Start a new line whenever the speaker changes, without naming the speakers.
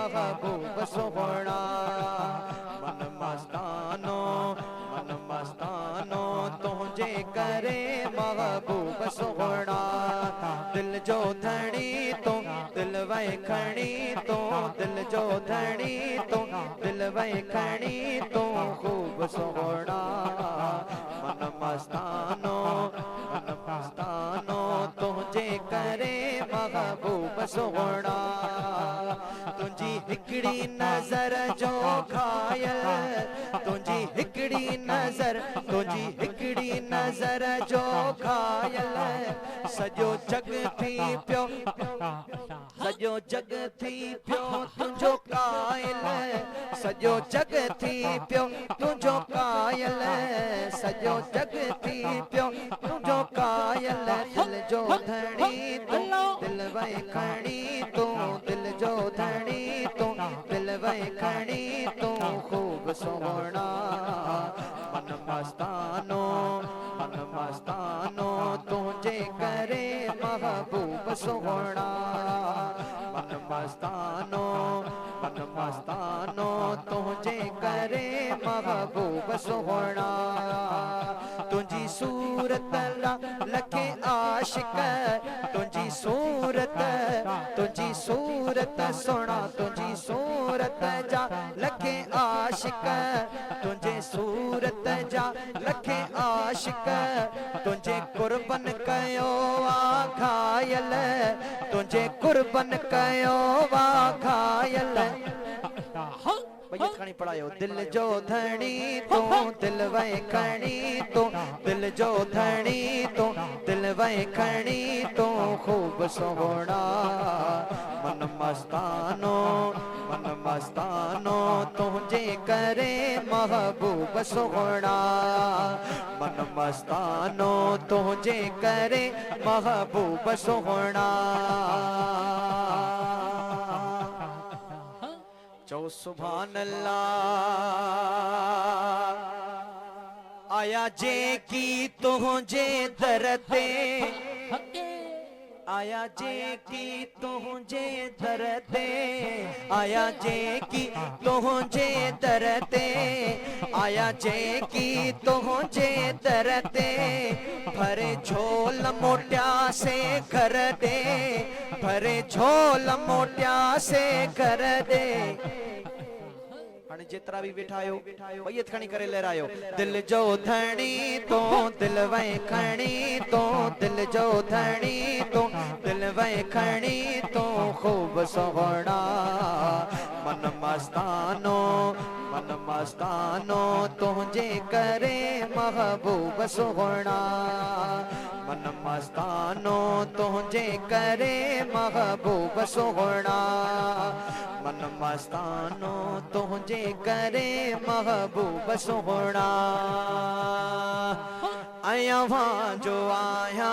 महबूब सोहणा। मन मस्तानो तुझे करे महबूब सोहणा। दिल जो धनी तो दिल वै खणी तो, दिल जो धनी तो दिल वै खणी तो खूब सोहणा। मन मस्तानो तुझे करे महबूब सोहणा। तुझी हिकड़ी नजर जो घायल, तुझी हिकड़ी नजर जो घायल, सजो जग थी पियो, सजो जग थी पियो तुझो कायल, सजो जग थी पियो तुझो कायल, सजो जग थी पियो तुझो कायल। दिल जो धनी तू दिल वै खणी तू, दिल जो धनी तू दिल वै खणी तू खूब सोहणा। मन मस्तानो तुझे करे महबूब सोहणा। मन मस्तानो तुझे करे महबूब सोहणा। तुझी सूरत लखे आशिक, तुझी सूरत सोना, तुझी सूरत जा लखे आशिक, तुझे सूरत जा लखे आशिक, तुझे कुर्बन कयो वा घायल, तुझे कुर्बन कयो वा घायल। खणी पढ़ायो। दिल जो धनी तो दिल वै खणी तो, दिल जो धनी तो दिल वै खणी तो खूब सोहणा। मन मस्तानो तुझे करे महबूब सोहणा। मन मस्तानो तुझे करे महबूब सोहणा। चो सुभान अल्लाह। आया जे की तुझे दर ते, आया जे की तुझे दर ते, आया जे की तुझे दर ते, आया जे की तुझे दर ते। भरे झोल मोटिया से घर दे, भरे झोल मोटिया से घर दे। जितरा भी बिठायो बैयत खणी करे लहरायो। दिल जो धनी तो दिल वै खणी तो, दिल जो धनी तो दिल वै खणी तो खूब सोहणा। मन मस्तानो तुझे करे महबूब सोहणा। मन मस्तानो तुझे करे महबूब सोहणा। मन मस्तानो तुझे करे महबूब सोहणा। आया वहाँ जो आया